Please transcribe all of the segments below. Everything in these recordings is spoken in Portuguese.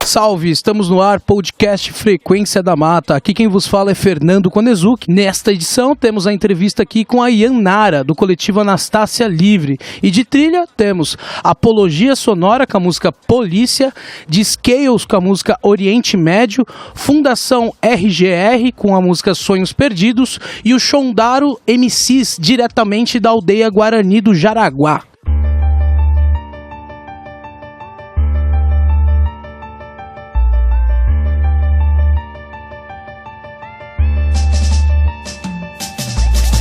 Salve, estamos no ar, podcast Frequência da Mata. Aqui quem vos fala é Fernando Konezuki. Nesta edição temos a entrevista aqui com a Yan Nara, do coletivo Anastácia Livre. E de trilha temos Apologia Sonora com a música Polícia, de Scales com a música Oriente Médio, Fundação RGR com a música Sonhos Perdidos e o Shondaro MCs diretamente da aldeia Guarani do Jaraguá.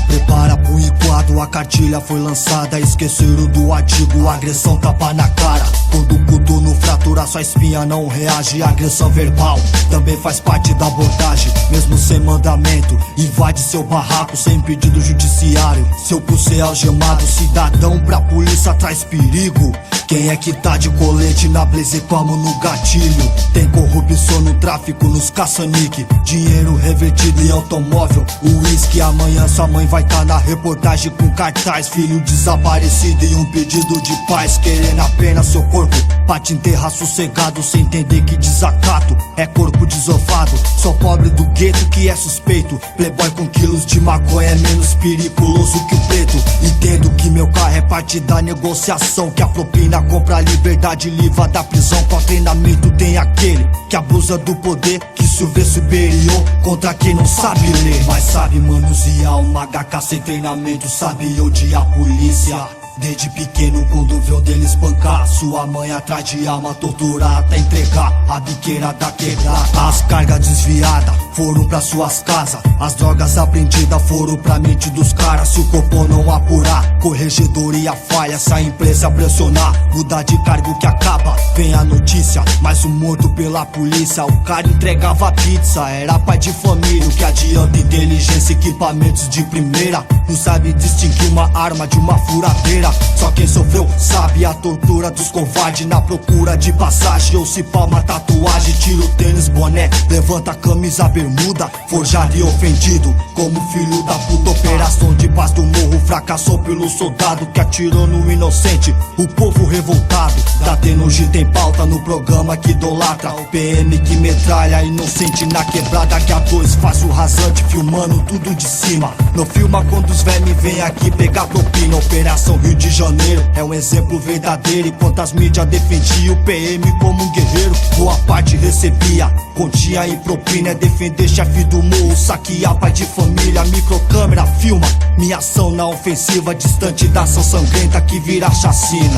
Prepara pro enquadro, a cartilha foi lançada. Esqueceram do artigo, agressão tapa na cara. Quando o coturno fratura, sua espinha não reage. Agressão verbal também faz parte da abordagem. Mesmo sem mandamento, invade seu barraco sem pedido judiciário. Seu pulso é algemado, cidadão pra polícia traz perigo. Quem é que tá de colete na blaze como no gatilho? Tem corrupção no tráfico, nos caça-nique. Dinheiro revertido em automóvel, uísque. Amanhã sua mãe vai tá na reportagem com cartaz. Filho desaparecido e um pedido de paz. Querendo apenas seu corpo pra te enterrar sossegado. Sem entender que desacato é corpo desovado. Sou pobre do gueto que é suspeito. Playboy com quilos de maconha é menos periculoso que o preto. Entendo que meu carro é parte da negociação. Que a propina compra a liberdade, livra da prisão. Com treinamento tem aquele que abusa do poder, que se vê superior contra quem não sabe ler. Mas sabe manusear uma HK sem treinamento, sabe odiar a polícia. Desde pequeno quando vê o dele espancar sua mãe atrás de arma, torturar até entregar a biqueira da quebrada. As cargas desviadas foram pra suas casas, as drogas apreendidas foram pra mente dos caras. Se o corpo não apurar, corregedoria falha. Se a empresa pressionar, mudar de cargo que acaba. Vem a notícia, mais um morto pela polícia. O cara entregava pizza, era pai de família. O que adianta inteligência, equipamentos de primeira. Não sabe distinguir uma arma de uma furadeira. Só quem sofreu sabe a tortura dos covardes. Na procura de passagem ou se palma tatuagem. Tira o tênis, boné, levanta a camisa, bermuda. Forjado e ofendido como filho da puta. Operação de paz do morro fracassou pelo soldado que atirou no inocente. O povo revoltado, da Tenuji tem pauta no programa que idolatra. O PM que metralha inocente na quebrada. Que a dois faz o rasante filmando tudo de cima. Não filma quando os vermes vem aqui pegar propina. Operação Rio de Janeiro é um exemplo verdadeiro. Enquanto as mídias defendiam o PM como um guerreiro, boa parte recebia quantia em propina. É defender chefe do morro, saquear pai de família. Microcâmera filma minha ação na ofensiva, distante da ação sangrenta que vira chacina.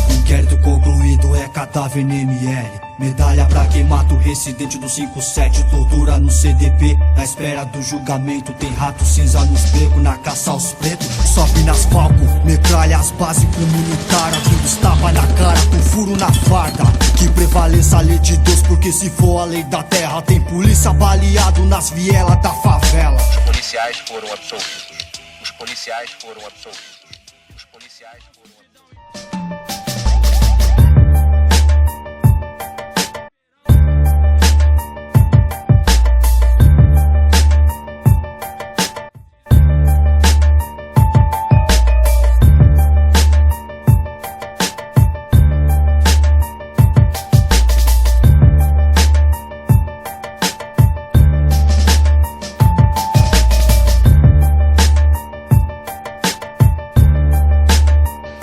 Inquérito concluído, é cadáver no ML. Medalha pra quem mata o residente do 57. Tortura no CDP, na espera do julgamento. Tem rato cinza nos becos, na caça aos pretos. Sobe nas falcos, metralha as bases comunitárias. Vivos tapa na cara, com furo na farda. Que prevaleça a lei de Deus, porque se for a lei da terra, tem polícia baleado nas vielas da favela. Os policiais foram absolvidos. Os policiais foram absolvidos. Os policiais foram absolvidos.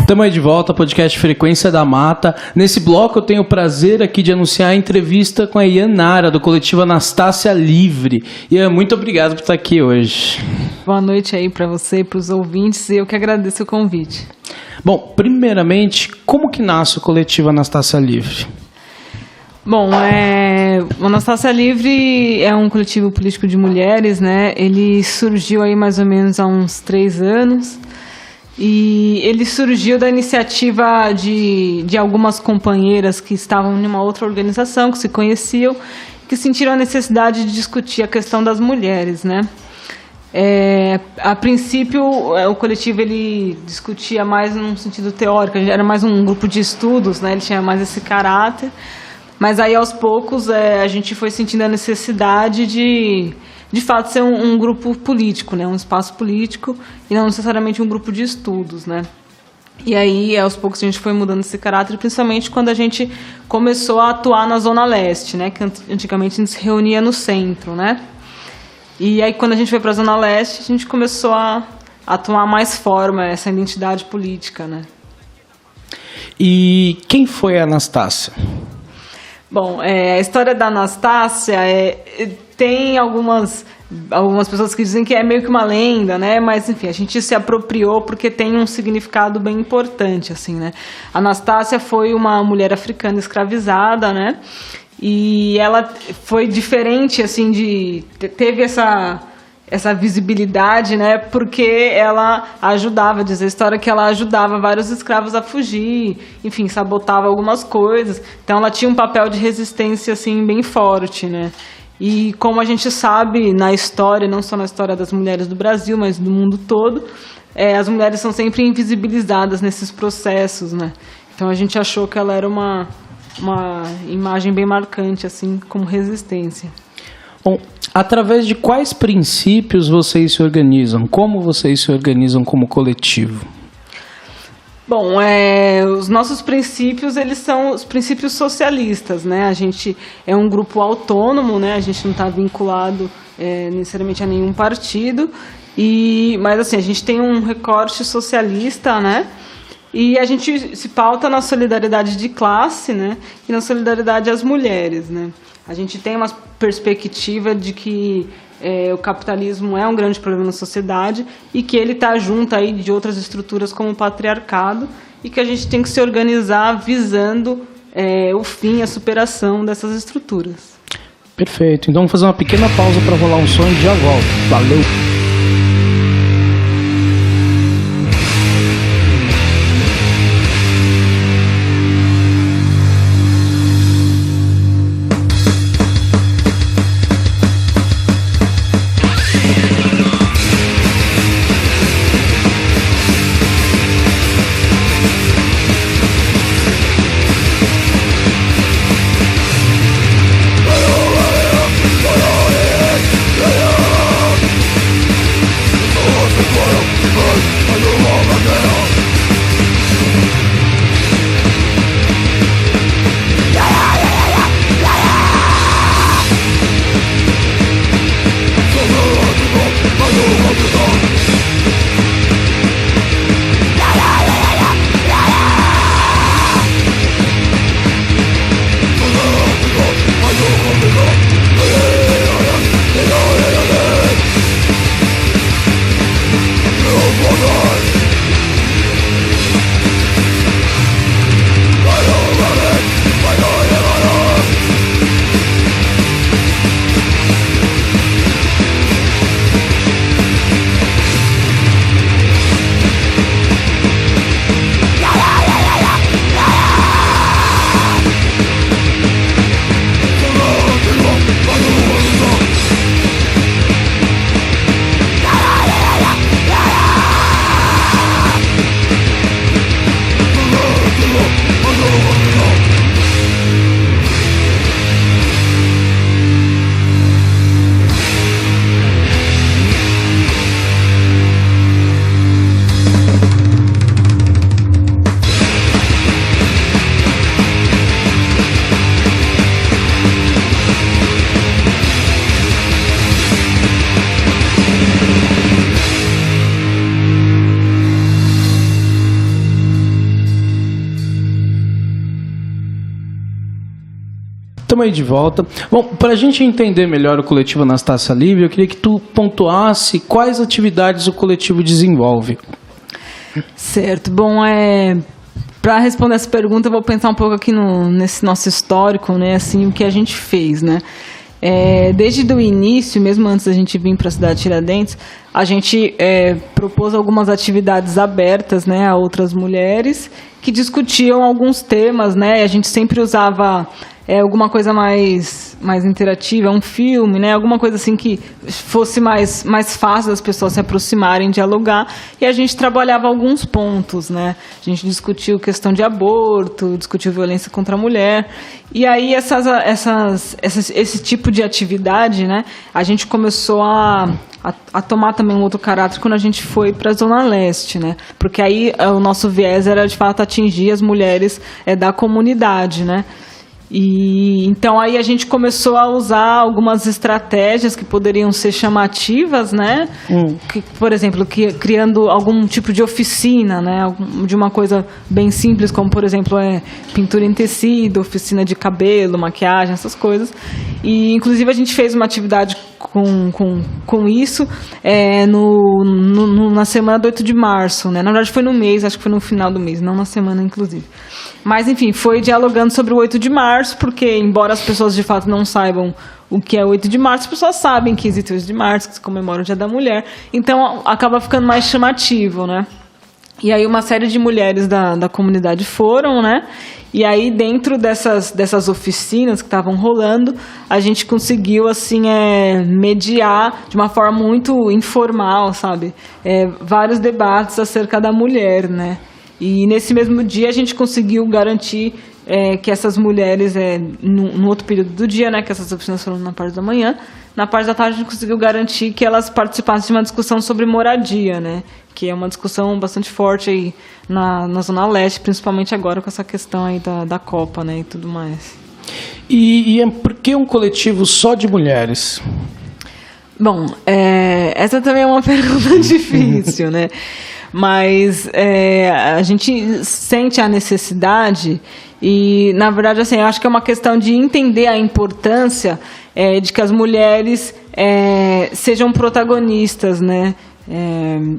Estamos aí de volta, podcast Frequência da Mata. Nesse bloco eu tenho o prazer aqui de anunciar a entrevista com a Yan Nara, do coletivo Anastácia Livre. Yan, muito obrigado por estar aqui hoje. Boa noite aí para você e para os ouvintes, e eu que agradeço o convite. Bom, primeiramente, como que nasce o coletivo Anastácia Livre? Bom, o Anastácia Livre é um coletivo político de mulheres, né? Ele surgiu aí mais ou menos há uns 3 anos. E ele surgiu da iniciativa de algumas companheiras que estavam em uma outra organização, que se conheciam, que sentiram a necessidade de discutir a questão das mulheres, né? A princípio, o coletivo ele discutia mais num sentido teórico, era mais um grupo de estudos, né? Ele tinha mais esse caráter, mas aí aos poucos a gente foi sentindo a necessidade de fato ser um grupo político, né? Um espaço político e não necessariamente um grupo de estudos, né? E aí, aos poucos, a gente foi mudando esse caráter, principalmente quando a gente começou a atuar na Zona Leste, né? Que antigamente a gente se reunia no centro, né? E aí, quando a gente foi para a Zona Leste, a gente começou a tomar mais forma essa identidade política, né? E quem foi a Anastácia? Bom, a história da Anastácia tem algumas pessoas que dizem que é meio que uma lenda, né? Mas, enfim, a gente se apropriou porque tem um significado bem importante, assim, né? Anastácia foi uma mulher africana escravizada, né? E ela foi diferente, assim, teve essa visibilidade, né? Porque ela ajudava, diz a história que ela ajudava vários escravos a fugir, enfim, sabotava algumas coisas. Então ela tinha um papel de resistência, assim, bem forte, né? E como a gente sabe na história, não só na história das mulheres do Brasil, mas do mundo todo, as mulheres são sempre invisibilizadas nesses processos, né? Então a gente achou que ela era uma imagem bem marcante, assim, como resistência. Bom, através de quais princípios vocês se organizam? Como vocês se organizam como coletivo? Bom, os nossos princípios, eles são os princípios socialistas, né? A gente é um grupo autônomo, né? A gente não está vinculado necessariamente a nenhum partido, mas assim, a gente tem um recorte socialista, né? E a gente se pauta na solidariedade de classe, né? E na solidariedade às mulheres, né? A gente tem uma perspectiva de que o capitalismo é um grande problema na sociedade e que ele está junto aí de outras estruturas como o patriarcado e que a gente tem que se organizar visando o fim, a superação dessas estruturas. Perfeito. Então vamos fazer uma pequena pausa para rolar um som e já volto. Valeu! Estamos aí de volta. Bom, para a gente entender melhor o coletivo Anastácia Livre, eu queria que tu pontuasse quais atividades o coletivo desenvolve. Certo. Bom, para responder essa pergunta, eu vou pensar um pouco aqui nesse nosso histórico, né? Assim, o que a gente fez, né? Desde o início, mesmo antes da gente vir para a cidade de Tiradentes, a gente propôs algumas atividades abertas, né, a outras mulheres que discutiam alguns temas, né? A gente sempre usava alguma coisa mais interativa, um filme, né? Alguma coisa assim que fosse mais fácil das pessoas se aproximarem, dialogar. E a gente trabalhava alguns pontos, né? A gente discutiu questão de aborto, discutiu violência contra a mulher. E aí esse tipo de atividade, né? A gente começou a tomar também um outro caráter quando a gente foi para a Zona Leste, né? Porque aí o nosso viés era, de fato, atingir as mulheres da comunidade, né? E então aí a gente começou a usar algumas estratégias que poderiam ser chamativas, né? Que, por exemplo, criando algum tipo de oficina, né? De uma coisa bem simples, como por exemplo pintura em tecido, oficina de cabelo, maquiagem, essas coisas. E inclusive a gente fez uma atividade com isso na semana do 8 de março, né? Na verdade foi no mês, acho que foi no final do mês, não na semana inclusive. Mas, enfim, foi dialogando sobre o 8 de março, porque, embora as pessoas, de fato, não saibam o que é o 8 de março, as pessoas sabem que existe o 8 de março, que se comemora o Dia da Mulher. Então, acaba ficando mais chamativo, né? E aí, uma série de mulheres da comunidade foram, né? E aí, dentro dessas oficinas que estavam rolando, a gente conseguiu, assim, mediar de uma forma muito informal, sabe? Vários debates acerca da mulher, né? E nesse mesmo dia a gente conseguiu garantir que essas mulheres, no outro período do dia, né, que essas oficinas foram na parte da manhã, na parte da tarde a gente conseguiu garantir que elas participassem de uma discussão sobre moradia, né, que é uma discussão bastante forte aí na Zona Leste, principalmente agora com essa questão aí da Copa, né, e tudo mais. E por que um coletivo só de mulheres? Bom, essa também é uma pergunta difícil, né? Mas a gente sente a necessidade e, na verdade, assim, eu acho que é uma questão de entender a importância de que as mulheres sejam protagonistas, né,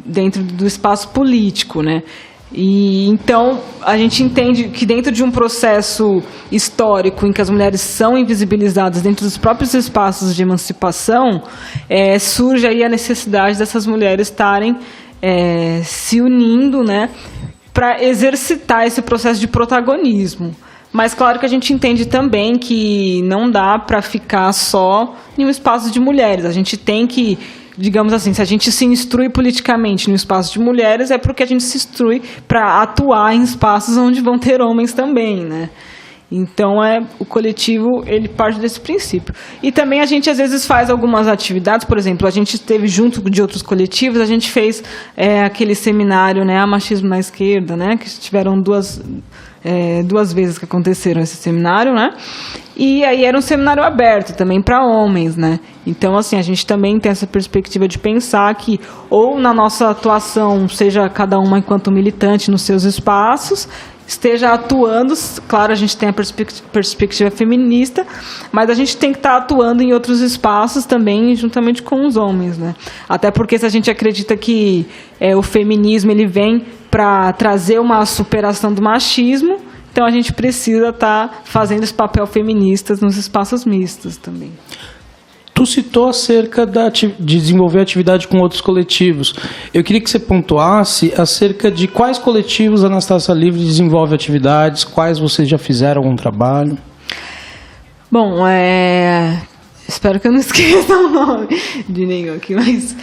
dentro do espaço político, né? E então a gente entende que dentro de um processo histórico em que as mulheres são invisibilizadas dentro dos próprios espaços de emancipação, surge aí a necessidade dessas mulheres estarem se unindo, né, para exercitar esse processo de protagonismo. Mas claro que a gente entende também que não dá para ficar só em um espaço de mulheres. A gente tem que, digamos assim, se a gente se instrui politicamente no espaço de mulheres, é porque a gente se instrui para atuar em espaços onde vão ter homens também, né? Então, o coletivo, ele parte desse princípio. E também a gente, às vezes, faz algumas atividades. Por exemplo, a gente esteve junto de outros coletivos, a gente fez aquele seminário, né, A Machismo na Esquerda, né, que tiveram duas vezes que aconteceram esse seminário, né? E aí era um seminário aberto também para homens, né? Então, assim, a gente também tem essa perspectiva de pensar que ou na nossa atuação, seja cada uma enquanto militante nos seus espaços, esteja atuando, claro, a gente tem a perspectiva feminista, mas a gente tem que estar atuando em outros espaços também, juntamente com os homens, né? Até porque se a gente acredita que o feminismo ele vem para trazer uma superação do machismo, então a gente precisa estar fazendo esse papel feminista nos espaços mistos também. Tu citou acerca de desenvolver atividade com outros coletivos. Eu queria que você pontuasse acerca de quais coletivos a Anastácia Livre desenvolve atividades, quais vocês já fizeram algum trabalho. Bom, espero que eu não esqueça o nome de nenhum aqui, mas...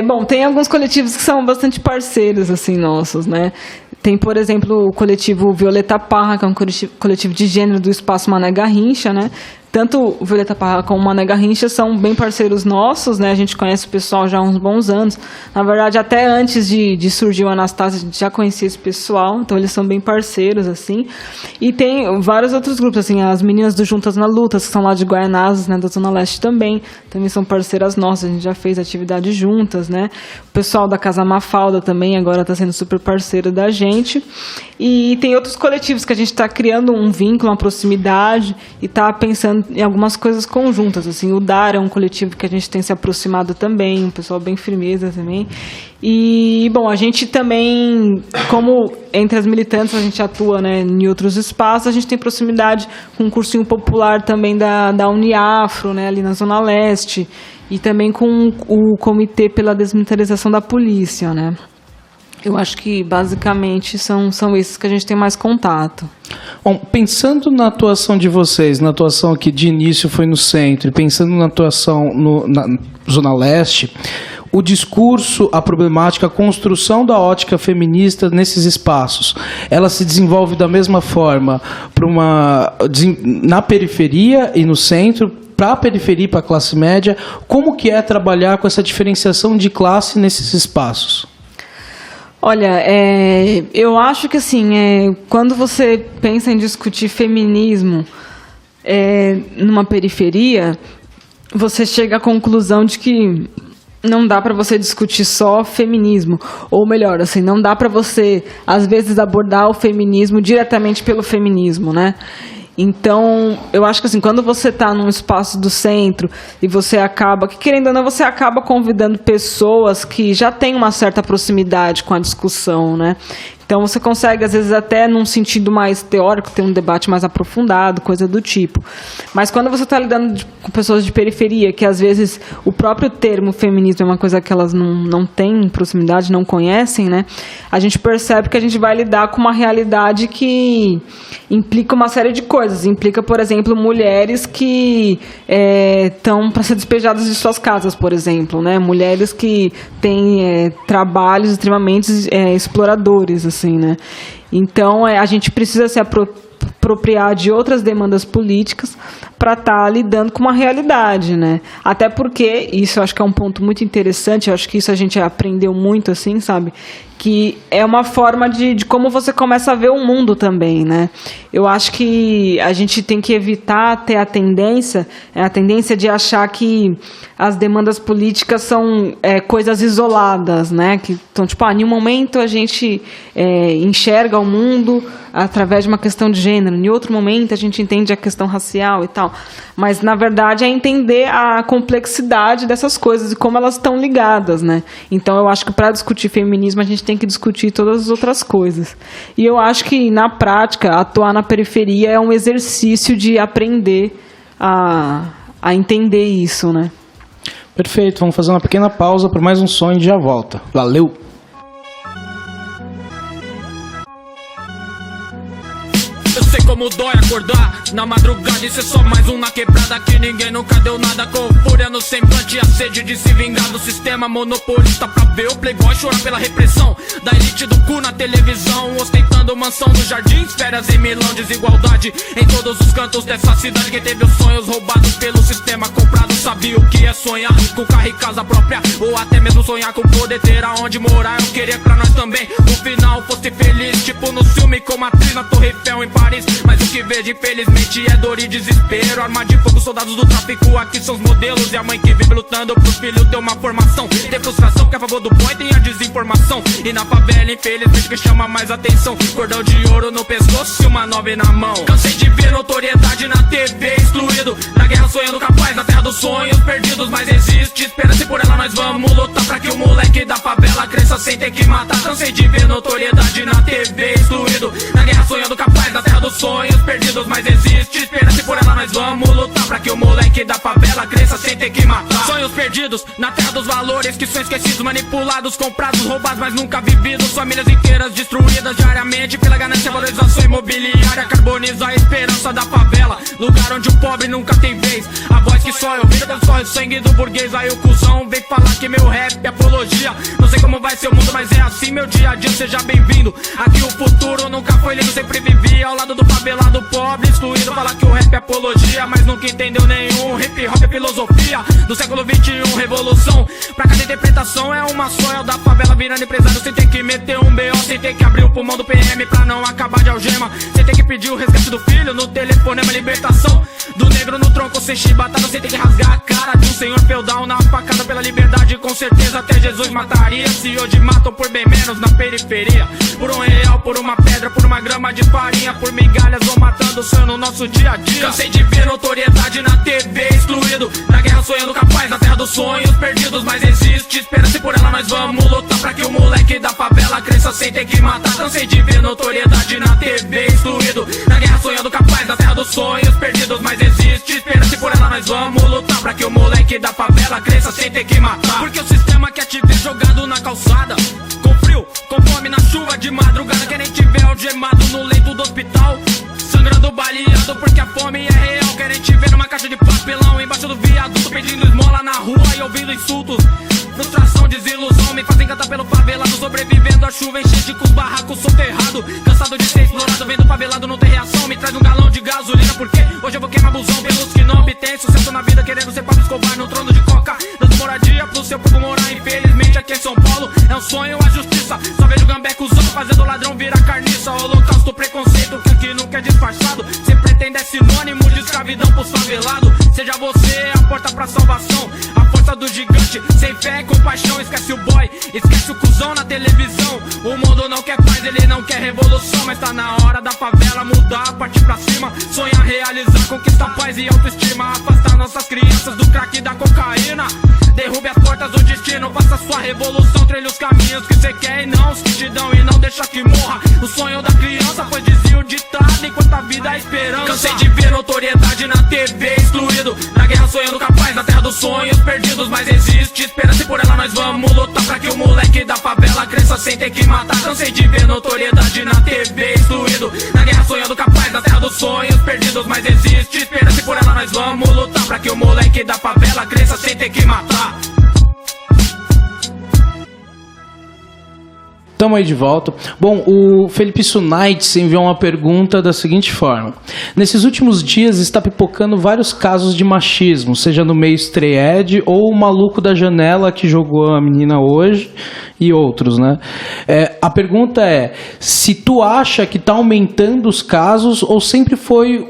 bom, tem alguns coletivos que são bastante parceiros, assim, nossos, né? Tem, por exemplo, o coletivo Violeta Parra, que é um coletivo de gênero do Espaço Mané Garrincha, né? Tanto o Violeta Parra como o Mané Garrincha são bem parceiros nossos, né? A gente conhece o pessoal já há uns bons anos. Na verdade, até antes de surgir o Anastácia, a gente já conhecia esse pessoal, então eles são bem parceiros, assim. E tem vários outros grupos, assim, as meninas do Juntas na Luta, que são lá de Guaianazes, né, da Zona Leste também são parceiras nossas, a gente já fez atividade juntas, né? O pessoal da Casa Mafalda também agora está sendo super parceiro da gente. E tem outros coletivos que a gente está criando um vínculo, uma proximidade e está pensando em algumas coisas conjuntas, assim. O DAR é um coletivo que a gente tem se aproximado também, um pessoal bem firmeza também. E, bom, a gente também, como entre as militantes a gente atua, né, em outros espaços, a gente tem proximidade com um cursinho popular também da Uniafro, né, ali na Zona Leste, e também com o Comitê pela Desmilitarização da Polícia, né. Eu acho que basicamente são esses que a gente tem mais contato. Bom, pensando na atuação de vocês, na atuação que de início foi no centro, e pensando na atuação na Zona Leste, o discurso, a problemática, a construção da ótica feminista nesses espaços, ela se desenvolve da mesma forma na periferia e no centro, para a periferia e para a classe média? Como que é trabalhar com essa diferenciação de classe nesses espaços? Olha, eu acho que assim, quando você pensa em discutir feminismo numa periferia, você chega à conclusão de que não dá para você discutir só feminismo, ou melhor, assim, não dá para você, às vezes, abordar o feminismo diretamente pelo feminismo, né? Então, eu acho que assim, quando você está num espaço do centro e você acaba, que querendo ou não, você acaba convidando pessoas que já têm uma certa proximidade com a discussão, né? Então você consegue, às vezes, até num sentido mais teórico, ter um debate mais aprofundado, coisa do tipo. Mas quando você está lidando com pessoas de periferia, que às vezes o próprio termo feminismo é uma coisa que elas não têm proximidade, não conhecem, né? A gente percebe que a gente vai lidar com uma realidade que implica uma série de coisas. Implica, por exemplo, mulheres que estão para ser despejadas de suas casas, por exemplo, né? Mulheres que têm trabalhos extremamente exploradores, assim, né? Então, a gente precisa se apropriar de outras demandas políticas para estar lidando com uma realidade, né? Até porque, isso eu acho que é um ponto muito interessante, eu acho que isso a gente aprendeu muito, assim, sabe? Que é uma forma de como você começa a ver o mundo também, né? Eu acho que a gente tem que evitar ter a tendência de achar que as demandas políticas são coisas isoladas, né? Que, então, tipo, em um momento a gente enxerga o mundo através de uma questão de gênero, em outro momento a gente entende a questão racial e tal. Mas, na verdade, é entender a complexidade dessas coisas e como elas estão ligadas, né? Então, eu acho que para discutir feminismo a gente tem que discutir todas as outras coisas. E eu acho que, na prática, atuar na periferia é um exercício de aprender a entender isso, né? Perfeito, vamos fazer uma pequena pausa para mais um som e já volta. Valeu! Eu sei como dói acordar na madrugada e ser só mais um na quebrada que ninguém nunca deu nada, com fúria no semblante e a sede de se vingar do sistema monopolista, pra ver o playboy chorar pela repressão da elite do cu na televisão, ostentando mansão nos jardins, férias em Milão, desigualdade em todos os cantos dessa cidade. Quem teve os sonhos roubados pelo sistema comprado sabia o que é sonhar com carro e casa própria, ou até mesmo sonhar com poder ter aonde morar. Eu queria pra nós também no final fosse feliz, tipo no filme com a atriz na Torre Eiffel em Paris. Mas o que vejo infelizmente é dor e desespero, arma de fogo, soldados do tráfico, aqui são os modelos, e a mãe que vive lutando pro filho ter uma formação. Tem frustração que a favor do boy tem a desinformação, e na favela infelizmente que chama mais atenção, cordão de ouro no pescoço e uma 9 na mão. Cansei de ver notoriedade na TV, excluído na guerra sonhando capaz, na terra dos sonhos perdidos. Mas existe esperança e por ela nós vamos lutar pra que o moleque da favela cresça sem ter que matar. Cansei de ver notoriedade na TV, excluído na guerra sonhando capaz, na terra dos sonhos perdidos. Mas existe esperança e por ela nós vamos lutar pra que o moleque da favela cresça sem ter que matar. Sonhos perdidos na terra dos valores que são esquecidos, manipulados, comprados, roubados, mas nunca vividos. Famílias inteiras destruídas diariamente pela ganância, valorização imobiliária, carboniza a esperança da favela, lugar onde o pobre nunca tem vez. A voz que só eu viro quando corre o sangue do burguês. Aí o cuzão vem falar que meu rap é apologia. Não sei como vai ser o mundo, mas é assim meu dia a dia, seja bem-vindo. Aqui o futuro nunca foi lindo, sempre vivi ao lado do favelado pobre excluído. Falar que o rap é apologia, mas nunca entendeu nenhum. Hip hop é filosofia do século 21, revolução. Pra cada interpretação é uma só, é o da favela virando empresário sem ter que meter um BO, sem ter que abrir o pulmão do PM pra não acabar de algema, sem ter que pedir o resgate do filho no telefonema. Libertação do negro no tronco sem chibatada, sem ter que rasgar a cara de um senhor feudal na facada pela liberdade. Com certeza até Jesus mataria, se hoje matam por bem menos na periferia. Por um real, por uma pedra, por uma grama de farinha, por migalhas vão matando o sonho no nosso dia a dia. Cansei de ver notoriedade na TV, excluído na guerra sonhando capaz, na terra dos sonhos perdidos. Mas existe esperança e por ela nós vamos lutar pra que o moleque da favela cresça sem ter que matar. Cansei de ver notoriedade na TV, excluído na guerra sonhando capaz, na terra dos sonhos perdidos. Mas existe esperança e por ela nós vamos lutar pra que o moleque da favela cresça sem ter que matar. Porque o sistema quer te ver jogado na calçada, com frio, com fome algemado no leito do hospital, sangrando baleado porque a fome é real. Querem te ver numa caixa de papelão embaixo do viaduto, pedindo esmola na rua e ouvindo insultos. Frustração, desilusão, me fazem cantar pelo favelado, sobrevivendo a chuva enchente com os barracos soterrado. Cansado de ser explorado, vendo favelado não ter reação. Me traz um galão de gasolina porque hoje eu vou queimar busão pelos que não obtêm sucesso na vida, querendo ser Pablo Escobar no trono de coca, dando moradia pro seu povo morar. Infelizmente aqui em São Paulo é um sonho a justiça. Só vejo gambecuzão fazendo o ladrão virar carniça. Holocausto, preconceito que aqui nunca é disfarçado, se pretende é sinônimo de escravidão pros favelados. Seja você a porta pra salvação, a força do gigante, sem fé e compaixão. Esquece o boy, esquece o cuzão na televisão. O mundo não quer paz, ele não quer revolução, mas tá na hora da favela mudar, partir pra cima, sonhar, realizar, conquistar paz e autoestima, afastar nossas crianças do crack e da cocaína. Derrube as portas do destino, faça sua revolução, trilhe os caminhos que cê quer e não os que te dão, e não deixa que morra o sonho da criança, pois dizia o ditado, enquanto a vida é esperança. Cansei de ver notoriedade na TV, excluído, na guerra sonhando capaz, na terra dos sonhos perdidos, mas existe esperança e por ela nós vamos lutar pra que o moleque da favela cresça sem ter que matar. Cansei de ver notoriedade na TV, excluído, na guerra sonhando capaz, na terra dos sonhos perdidos, mas existe esperança e por ela nós vamos lutar pra que o moleque da favela cresça sem ter que matar. Estamos aí de volta. Bom, o Felipe Sunites enviou uma pergunta da seguinte forma: nesses últimos dias está pipocando vários casos de machismo, seja no meio straight ou o maluco da janela que jogou a menina hoje e outros, né? A pergunta é se tu acha que está aumentando os casos ou sempre foi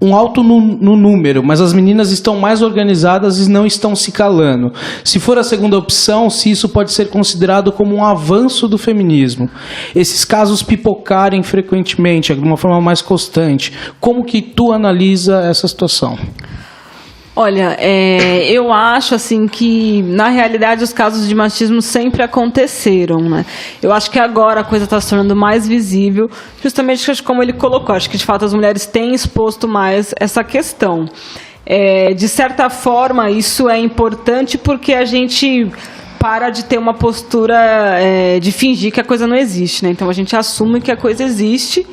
um alto no número, mas as meninas estão mais organizadas e não estão se calando. Se for a segunda opção, se isso pode ser considerado como um avanço do feminismo. Esses casos pipocarem frequentemente, de uma forma mais constante. Como que tu analisa essa situação? Olha, eu acho assim que, na realidade, os casos de machismo sempre aconteceram, né? Eu acho que agora a coisa está se tornando mais visível, justamente como ele colocou. Acho que, de fato, as mulheres têm exposto mais essa questão. De certa forma, isso é importante porque a gente para de ter uma postura de fingir que a coisa não existe, né? Então, a gente assume que a coisa existe.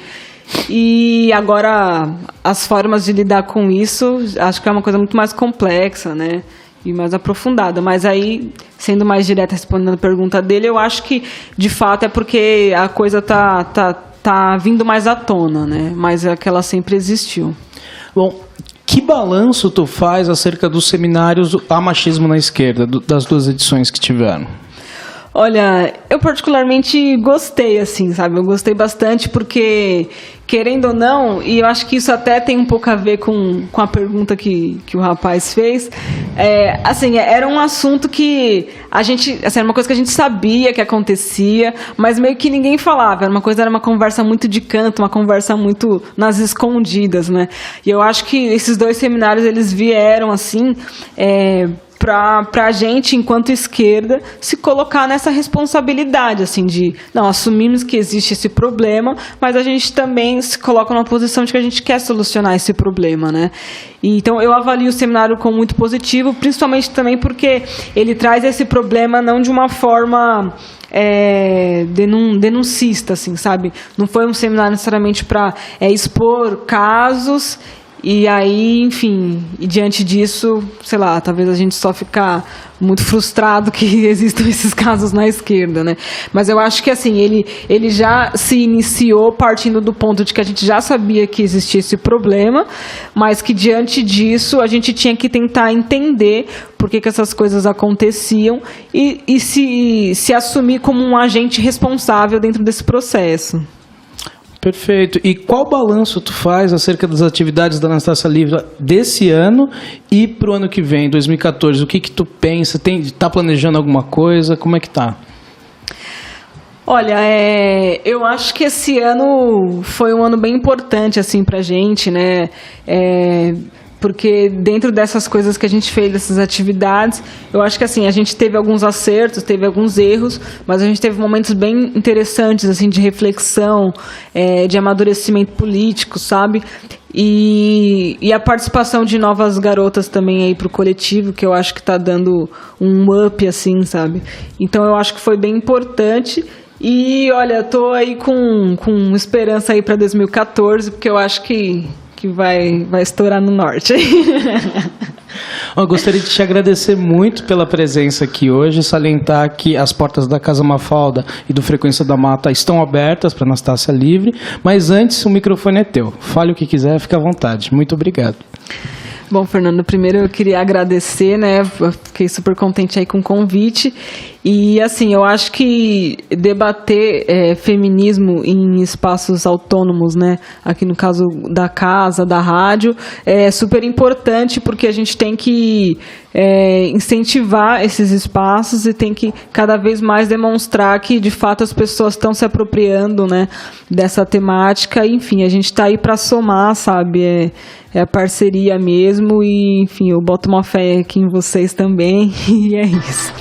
E agora as formas de lidar com isso acho que é uma coisa muito mais complexa, né, e mais aprofundada. Mas aí, sendo mais direta, respondendo a pergunta dele, eu acho que de fato é porque a coisa tá vindo mais à tona, né, mas é que ela sempre existiu. Bom, que balanço tu faz acerca dos seminários A Machismo na Esquerda, das duas edições que tiveram? Olha, eu particularmente gostei, assim, sabe? Eu gostei bastante porque, querendo ou não, e eu acho que isso até tem um pouco a ver com a pergunta que o rapaz fez, assim, era um assunto que a gente, assim, era uma coisa que a gente sabia que acontecia, mas meio que ninguém falava, era uma conversa muito de canto, uma conversa muito nas escondidas, né? E eu acho que esses dois seminários, eles vieram, assim, para a gente, enquanto esquerda, se colocar nessa responsabilidade, assim, de, não, assumimos que existe esse problema, mas a gente também se coloca numa posição de que a gente quer solucionar esse problema, né? E, então, eu avalio o seminário como muito positivo, principalmente também porque ele traz esse problema não de uma forma denuncista, assim, sabe? Não foi um seminário necessariamente para expor casos. E aí, enfim, e diante disso, sei lá, talvez a gente só ficar muito frustrado que existam esses casos na esquerda, né? Mas eu acho que, assim, ele já se iniciou partindo do ponto de que a gente já sabia que existia esse problema, mas que diante disso a gente tinha que tentar entender por que essas coisas aconteciam e se assumir como um agente responsável dentro desse processo. Perfeito. E qual balanço tu faz acerca das atividades da Anastácia Livre desse ano e para o ano que vem, 2014? O que tu pensa? Tá planejando alguma coisa? Como é que tá? Olha, eu acho que esse ano foi um ano bem importante, assim, pra gente, né? Porque dentro dessas coisas que a gente fez, dessas atividades, eu acho que, assim, a gente teve alguns acertos, teve alguns erros, mas a gente teve momentos bem interessantes, assim, de reflexão, de amadurecimento político, sabe? E a participação de novas garotas também aí pro coletivo, que eu acho que está dando um up, assim, sabe? Então eu acho que foi bem importante. E olha, tô aí com esperança aí para 2014, porque eu acho que vai estourar no norte. Eu gostaria de te agradecer muito pela presença aqui hoje, salientar que as portas da Casa Mafalda e do Frequência da Mata estão abertas para Anastácia Livre, mas antes o microfone é teu. Fale o que quiser, fica à vontade. Muito obrigado. Bom, Fernando, primeiro eu queria agradecer, né? Eu fiquei super contente aí com o convite. E, assim, eu acho que debater feminismo em espaços autônomos, né? Aqui no caso da casa, da rádio, é super importante porque a gente tem que incentivar esses espaços e tem que cada vez mais demonstrar que, de fato, as pessoas estão se apropriando, né, dessa temática. Enfim, a gente está aí para somar, sabe? É a parceria mesmo e, enfim, eu boto uma fé aqui em vocês também e é isso.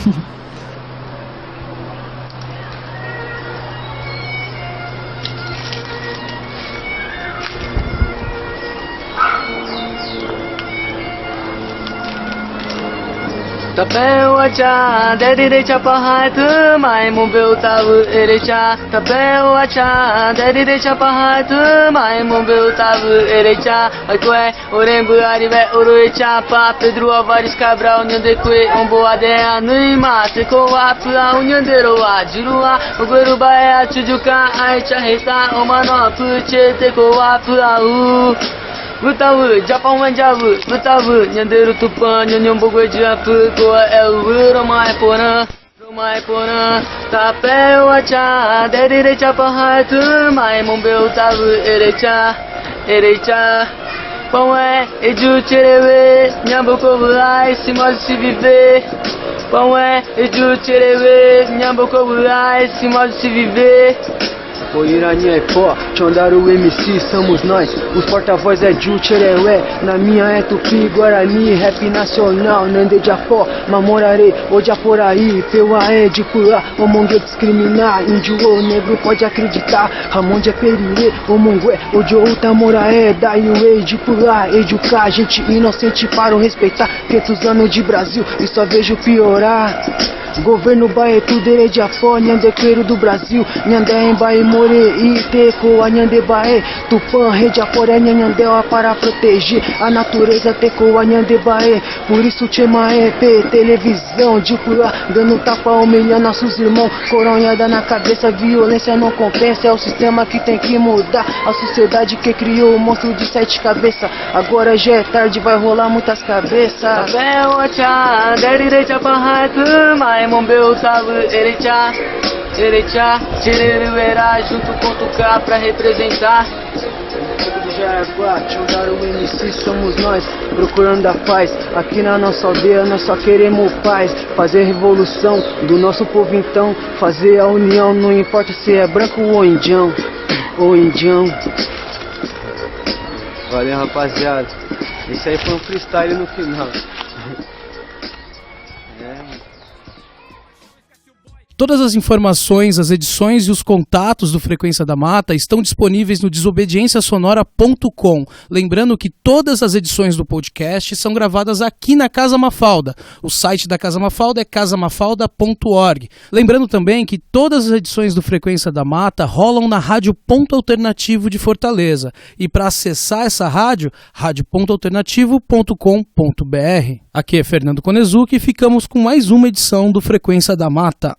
Tapeu acha, dedire chapahat, mai mumbil tavu erecha. Tapeu acha, dedire chapahat, mai mumbil tavu erecha. Aqué, orembu arive uruecha, pa Pedro Alvares Cabral, nyandekue, omboade anima, teko apu a unyandero a jirua, ogueruba é a chujuka, aicha reta, omano puche, teko apu a u. Butawu, Japão manjawu, butawu, nyanderu tupan, nyanyom bogwe japu, goa elwu, romai porã, tapeu acha, dedire chapahatu, mai mumbeu tavu, erecha, pão é, eju cherewe, nyamboko vulai, esse modo de se viver, pão é, eju cherewe, nyamboko vulai, esse modo de se viver. O Irani é pó, Tchondaru MC, somos nós. Os porta-voz é Ju Chereué, na minha é Tupi, Guarani, rap nacional, Nande Jafó, Mamorare, Ojaporaí, Peuaé, de Pulá, Omongue discriminar, índio ou negro pode acreditar, Ramon de Perire, Omongue, Ojo Tamoraé, Daiuê, de Pulá, Educar, gente inocente para o respeitar, 500 anos de Brasil e só vejo piorar. Governo Baetu, Dere Jafó, Nhandequeiro do Brasil, Nhandé em Bae More, Iteco, a Nhandé Bae, Tupã, Rede Aporé, Nhandéu para proteger a natureza, Teco, a Nhandé Bae, por isso Tchemaé, televisão, de Pulá, dando tapa, humilhando nossos irmãos, coronhada na cabeça, violência não compensa, é o sistema que tem que mudar, a sociedade que criou o monstro de 7 cabeças, agora já é tarde, vai rolar muitas cabeças. Mombeu tavu erecha, Tireruera junto com Tucá pra representar. Do Jaraguá, Tchondaru MC, somos nós, procurando a paz. Aqui na nossa aldeia nós só queremos paz. Fazer revolução do nosso povo então, fazer a união, não importa se é branco ou indião. Valeu, rapaziada. Esse aí foi um freestyle no final. Todas as informações, as edições e os contatos do Frequência da Mata estão disponíveis no desobediênciasonora.com. Lembrando que todas as edições do podcast são gravadas aqui na Casa Mafalda. O site da Casa Mafalda é casamafalda.org. Lembrando também que todas as edições do Frequência da Mata rolam na Rádio Ponto Alternativo de Fortaleza. E para acessar essa rádio, radiopontoalternativo.com.br. Aqui é Fernando Konezuki e ficamos com mais uma edição do Frequência da Mata.